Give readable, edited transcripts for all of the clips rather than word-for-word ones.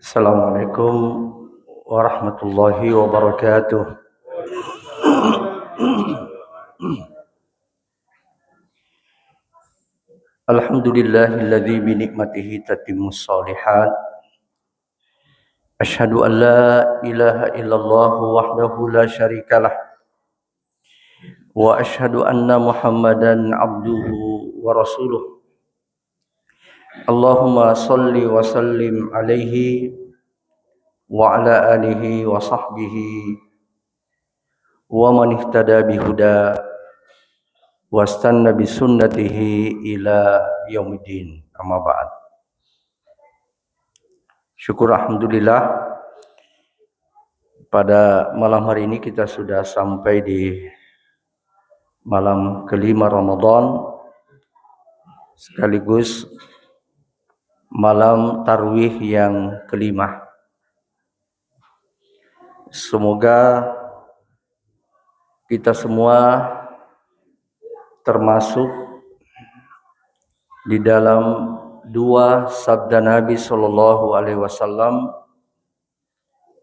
Assalamualaikum warahmatullahi wabarakatuh. Alhamdulillahilladzi bi ni'matihi tatimmus shalihat. Asyhadu an la ilaha illallah wahdahu la syarikalah wa asyhadu anna Muhammadan abduhu wa rasuluh. Allahumma shalli wa sallim alaihi wa ala alihi wa sahbihi wa man ihtada bihuda wastanna bisunnatihi ila yaumiddin. Amma ba'd. Syukur alhamdulillah, pada malam hari ini kita sudah sampai di malam kelima Ramadan, sekaligus malam tarwih yang kelima. Semoga kita semua termasuk di dalam dua sabda Nabi sallallahu alaihi wasallam.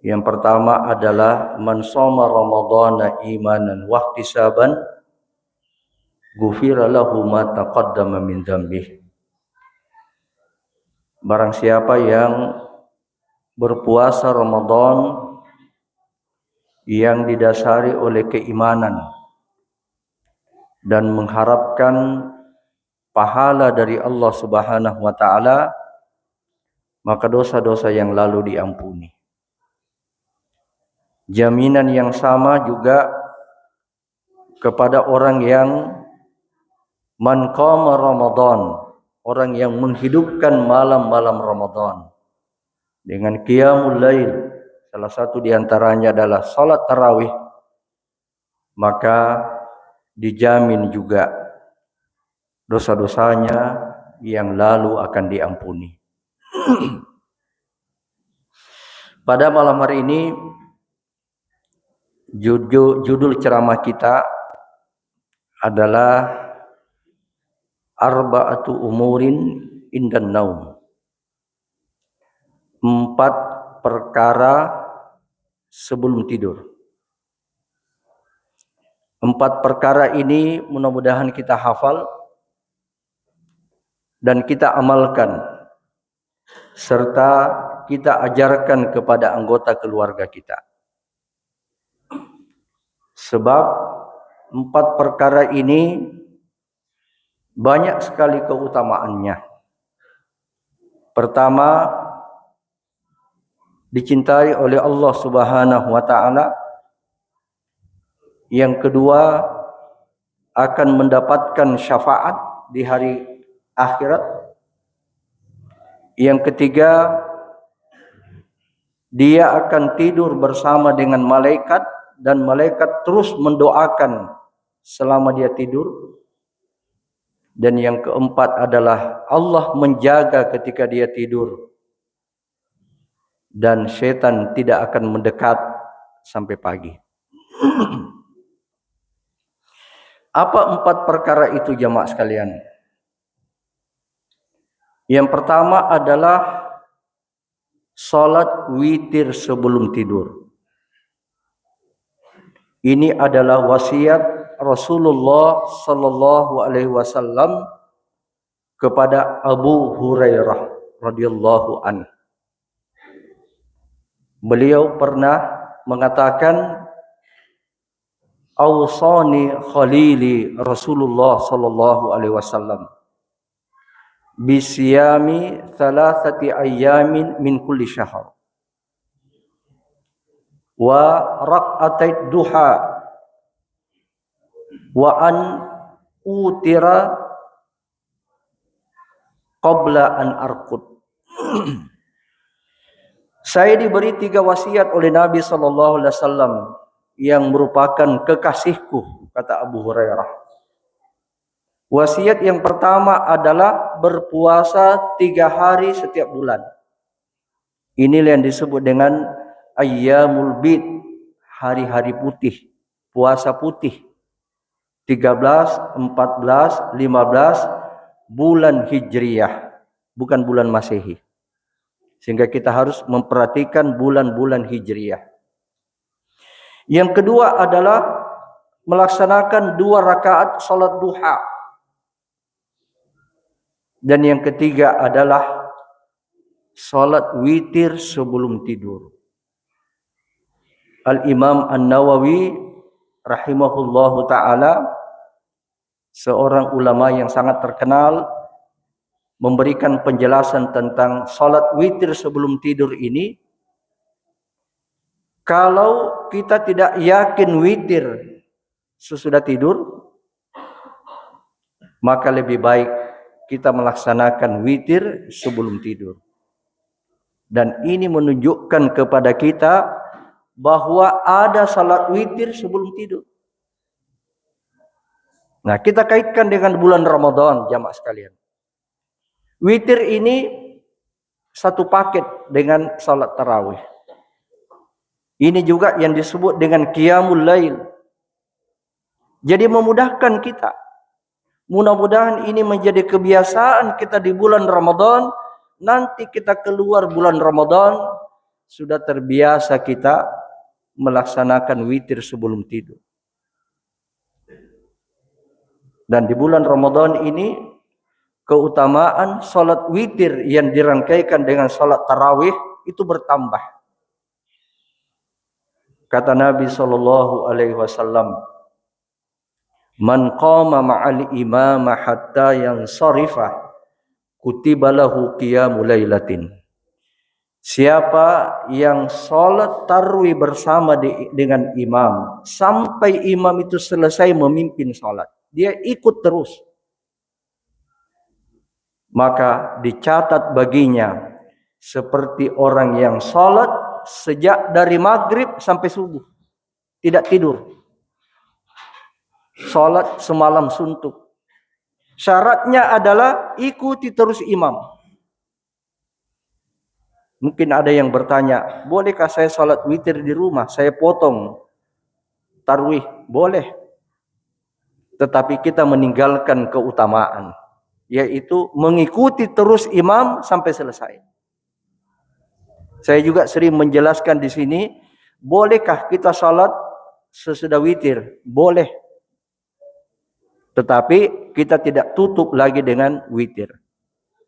Yang pertama adalah man shoma ramadhana imanan wa ihtisaban ghufira lahu ma taqaddama min dzambih. Barang siapa yang berpuasa Ramadan yang didasari oleh keimanan dan mengharapkan pahala dari Allah Subhanahu wa taala, maka dosa-dosa yang lalu diampuni. Jaminan yang sama juga kepada orang yang man qama Ramadan, orang yang menghidupkan malam-malam Ramadan dengan qiyamul lail, salah satu di antaranya adalah salat tarawih, maka dijamin juga dosa-dosanya yang lalu akan diampuni. Pada malam hari ini judul ceramah kita adalah arba'atu umurin indan naum. 4 perkara sebelum tidur. 4 perkara ini mudah-mudahan kita hafal dan kita amalkan, serta kita ajarkan kepada anggota keluarga kita. Sebab 4 perkara ini banyak sekali keutamaannya. Pertama, dicintai oleh Allah Subhanahu wa taala. Yang kedua, akan mendapatkan syafaat di hari akhirat. Yang ketiga, dia akan tidur bersama dengan malaikat dan malaikat terus mendoakan selama dia tidur. Dan yang keempat adalah Allah menjaga ketika dia tidur dan setan tidak akan mendekat sampai pagi. Apa 4 perkara itu jamaah sekalian? Yang pertama adalah salat witir sebelum tidur. Ini adalah wasiat Rasulullah sallallahu alaihi wasallam kepada Abu Hurairah radhiyallahu anhu. Beliau pernah mengatakan, "Awsani khalili Rasulullah sallallahu alaihi wasallam bisiyami 3 ayyamin min kulli syahr wa raq'atait duha wa an utira qabla an arqud." Saya diberi 3 wasiat oleh Nabi sallallahu alaihi wasallam yang merupakan kekasihku, kata Abu Hurairah. Wasiat yang pertama adalah berpuasa 3 hari setiap bulan. Inilah yang disebut dengan ayyamul bid, hari-hari putih, puasa putih. 13, 14, 15 bulan Hijriyah, bukan bulan Masehi. Sehingga kita harus memperhatikan bulan-bulan Hijriyah. Yang kedua adalah melaksanakan 2 rakaat salat duha. Dan yang ketiga adalah salat witir sebelum tidur. Al-Imam An-Nawawi rahimahullahu ta'ala, seorang ulama yang sangat terkenal, memberikan penjelasan tentang salat witir sebelum tidur ini. Kalau kita tidak yakin witir sesudah tidur, maka lebih baik kita melaksanakan witir sebelum tidur. Dan ini menunjukkan kepada kita bahwa ada salat witir sebelum tidur. Nah, kita kaitkan dengan bulan Ramadan, jamaah sekalian. Witir ini satu paket dengan salat tarawih. Ini juga yang disebut dengan qiyamul lail. Jadi memudahkan kita. Mudah-mudahan ini menjadi kebiasaan kita di bulan Ramadan. Nanti kita keluar bulan Ramadan, sudah terbiasa kita melaksanakan witir sebelum tidur. Dan di bulan Ramadan ini, keutamaan salat witir yang dirangkaikan dengan salat tarawih itu bertambah. Kata Nabi SAW, "Man qama ma'al imam hatta yansarifa, kutiba lahu qiyamul lailatin." Siapa yang salat tarawih bersama dengan imam sampai imam itu selesai memimpin salat, dia ikut terus, maka dicatat baginya seperti orang yang salat sejak dari maghrib sampai subuh, tidak tidur. Salat semalam suntuk. Syaratnya adalah ikuti terus imam. Mungkin ada yang bertanya, bolehkah saya salat witir di rumah? Saya potong tarawih. Boleh. Tetapi kita meninggalkan keutamaan, yaitu mengikuti terus imam sampai selesai. Saya juga sering menjelaskan di sini, bolehkah kita salat sesudah witir? Boleh. Tetapi kita tidak tutup lagi dengan witir.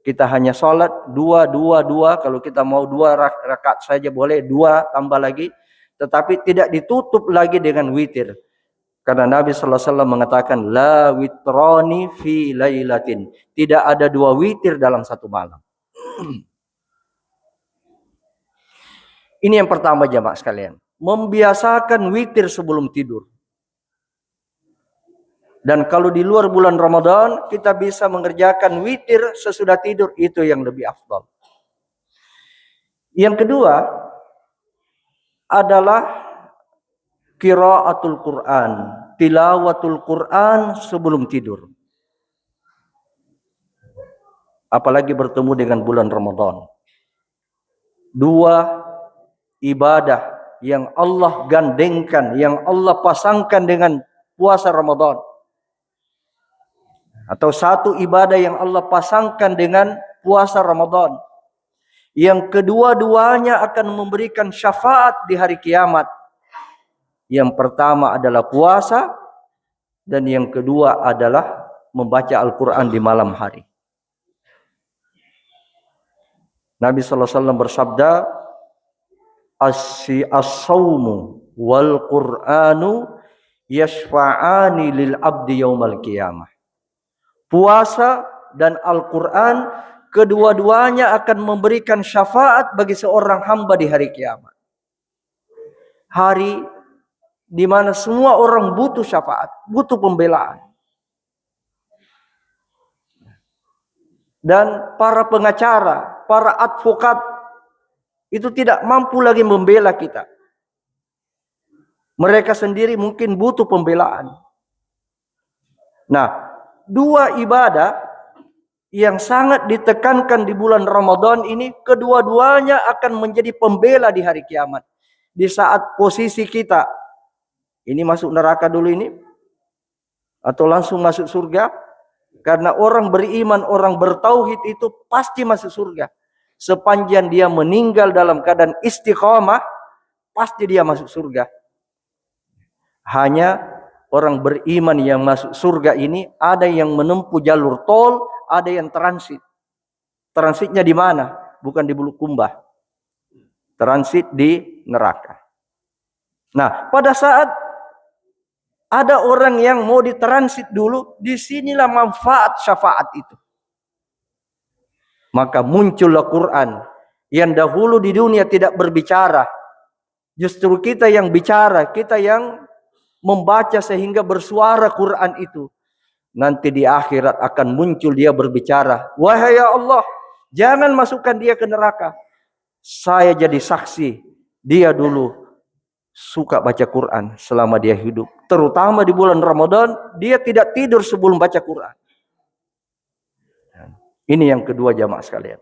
Kita hanya salat 2. Kalau kita mau 2 rakaat saja boleh, 2 tambah lagi. Tetapi tidak ditutup lagi dengan witir. Karena Nabi SAW mengatakan, la witrani fi lailatin. Tidak ada 2 witir dalam satu malam. Ini yang pertama jamaah sekalian. Membiasakan witir sebelum tidur. Dan kalau di luar bulan Ramadan, kita bisa mengerjakan witir sesudah tidur. Itu yang lebih afdal. Yang kedua adalah qiraatul Quran. Tilawatul Quran sebelum tidur. Apalagi bertemu dengan bulan Ramadan. 2 ibadah yang Allah gandengkan, yang Allah pasangkan dengan puasa Ramadan. Atau 1 ibadah yang Allah pasangkan dengan puasa Ramadan. Yang kedua-duanya akan memberikan syafaat di hari kiamat. Yang pertama adalah puasa, dan yang kedua adalah membaca Al-Quran di malam hari. Nabi SAW bersabda, as-sawmu wal Qur'anu yashfa'ani lil abdi yaumal qiyamah. Puasa dan Al-Quran kedua-duanya akan memberikan syafaat bagi seorang hamba di hari kiamat. Hari di mana semua orang butuh syafaat, butuh pembelaan. Dan para pengacara, para advokat itu tidak mampu lagi membela kita. Mereka sendiri mungkin butuh pembelaan. Nah, 2 ibadah yang sangat ditekankan di bulan Ramadan ini, kedua-duanya akan menjadi pembela di hari kiamat. Di saat posisi kita, ini masuk neraka dulu ini, atau langsung masuk surga. Karena orang beriman, orang bertauhid itu pasti masuk surga. sepanjang dia meninggal dalam keadaan istiqamah, pasti dia masuk surga. Hanya orang beriman yang masuk surga ini ada yang menempuh jalur tol, ada yang transit. Transitnya di mana? Bukan di Bulukumba. Transit di neraka. Nah, pada saat ada orang yang mau ditransit dulu, disinilah manfaat syafaat itu. Maka muncullah Quran yang dahulu di dunia tidak berbicara. Justru kita yang bicara, kita yang membaca sehingga bersuara Quran itu. Nanti di akhirat akan muncul dia berbicara, wahai ya Allah, jangan masukkan dia ke neraka. Saya jadi saksi, dia dulu suka baca Quran selama dia hidup. Terutama di bulan Ramadan, dia tidak tidur sebelum baca Quran. Ini yang kedua jamaah sekalian.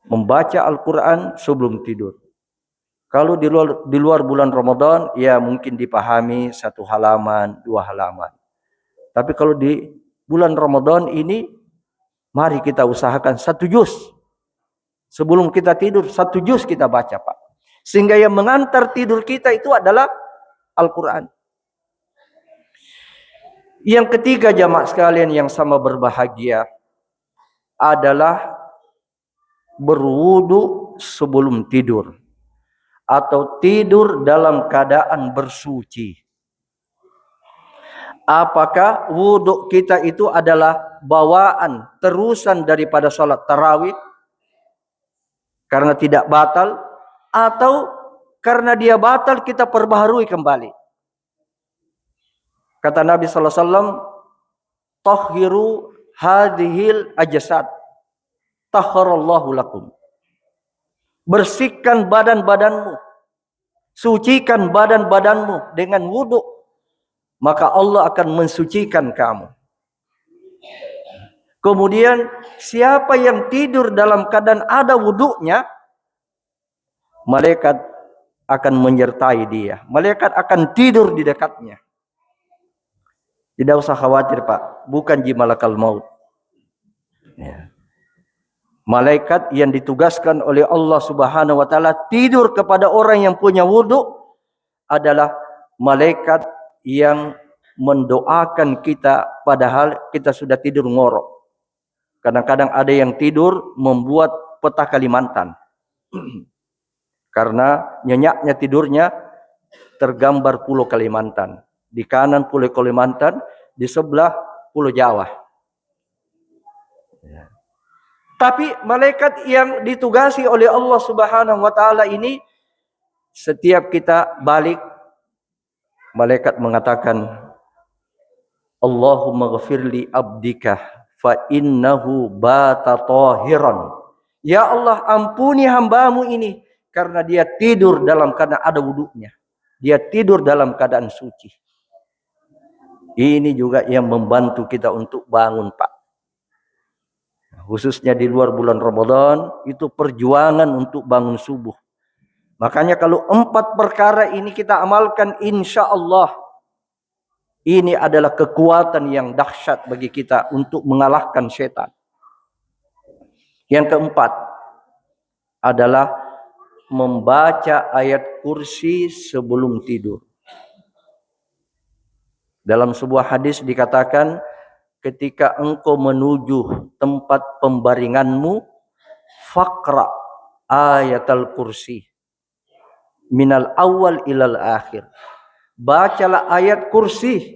Membaca Al-Quran sebelum tidur. Kalau di luar bulan Ramadan, ya mungkin dipahami 1 halaman, 2 halaman. Tapi kalau di bulan Ramadan ini, mari kita usahakan 1 juz. Sebelum kita tidur, 1 juz kita baca, Pak. Sehingga yang mengantar tidur kita itu adalah Al-Quran. Yang ketiga jamaah sekalian yang sama berbahagia adalah berwudu sebelum tidur. Atau tidur dalam keadaan bersuci. Apakah wudu kita itu adalah bawaan terusan daripada salat tarawih karena tidak batal, atau karena dia batal kita perbaharui kembali? Kata Nabi sallallahu alaihi wasallam, "Tahhiru hadhil ajsad, tahharallahu lakum." Bersihkan badan-badanmu, sucikan badan-badanmu dengan wudu, maka Allah akan mensucikan kamu. Kemudian siapa yang tidur dalam keadaan ada wudunya, malaikat akan menyertai dia. Malaikat akan tidur di dekatnya. Tidak usah khawatir, Pak, bukan jimalakal maut. Ya. Malaikat yang ditugaskan oleh Allah Subhanahu wa taala tidur kepada orang yang punya wudu adalah malaikat yang mendoakan kita padahal kita sudah tidur ngorok. Kadang-kadang ada yang tidur membuat peta Kalimantan. Karena nyenyaknya tidurnya tergambar Pulau Kalimantan. Di kanan Pulau Kalimantan, di sebelah Pulau Jawa. Tapi malaikat yang ditugasi oleh Allah Subhanahu wa taala ini, setiap kita balik, malaikat mengatakan, Allahumma ghafirli abdika fa innahu bata tahiran. Ya Allah, ampuni hambamu ini karena dia tidur dalam keadaan ada wudunya. Dia tidur dalam keadaan suci. Ini juga yang membantu kita untuk bangun, Pak. Khususnya di luar bulan Ramadan, itu perjuangan untuk bangun subuh. Makanya kalau 4 perkara ini kita amalkan, insya Allah ini adalah kekuatan yang dahsyat bagi kita untuk mengalahkan setan. Yang keempat adalah membaca ayat kursi sebelum tidur. Dalam sebuah hadis dikatakan, ketika engkau menuju tempat pembaringanmu, faqra ayatul kursi minal awal ilal akhir. Bacalah ayat kursi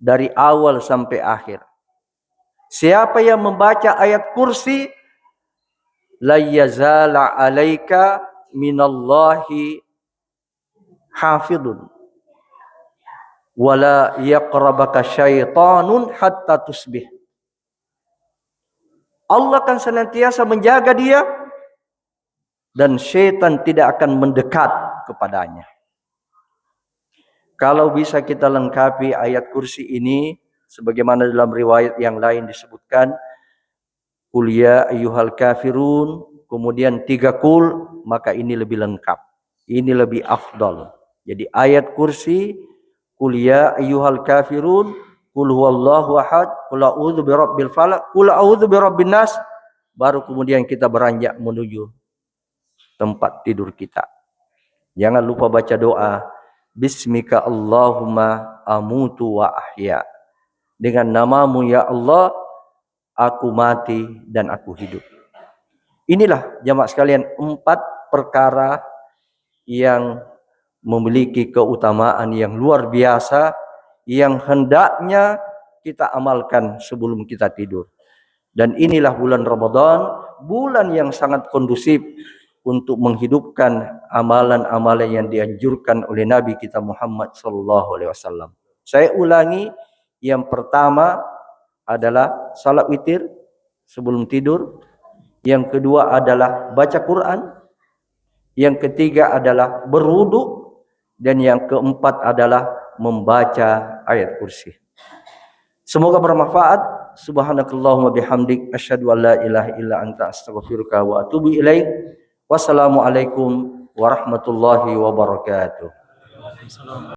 dari awal sampai akhir. Siapa yang membaca ayat kursi, la yazala alaika minallahi hafidun wala yaqrabaka syaitanun hatta tusbih. Allah akan senantiasa menjaga dia dan syaitan tidak akan mendekat kepadanya. Kalau bisa kita lengkapi ayat kursi ini sebagaimana dalam riwayat yang lain disebutkan, qul ya ayyuhal kafirun, kemudian 3 qul, maka ini lebih lengkap. Ini lebih afdal. Jadi ayat kursi, qul ya ayyuhal kafirun, qul huwallahu ahad, qul a'udzu birabbil falaq, qul a'udzu birabbin nas, baru kemudian kita beranjak menuju tempat tidur kita. Jangan lupa baca doa, Bismika Allahumma amutu wa ahya. Dengan namamu ya Allah, aku mati dan aku hidup. Inilah jamaah sekalian 4 perkara yang memiliki keutamaan yang luar biasa yang hendaknya kita amalkan sebelum kita tidur. Dan inilah bulan Ramadan, bulan yang sangat kondusif untuk menghidupkan amalan-amalan yang dianjurkan oleh Nabi kita Muhammad SAW. Saya ulangi, yang pertama adalah salat witir sebelum tidur. Yang kedua adalah baca Quran. Yang ketiga adalah berwudu. Dan yang keempat adalah membaca ayat kursi. Semoga bermanfaat. Subhanakallahumma bihamdik asyhadu an la ilaha illa anta astaghfiruka wa atubu ilaik. Wassalamualaikum warahmatullahi wabarakatuh.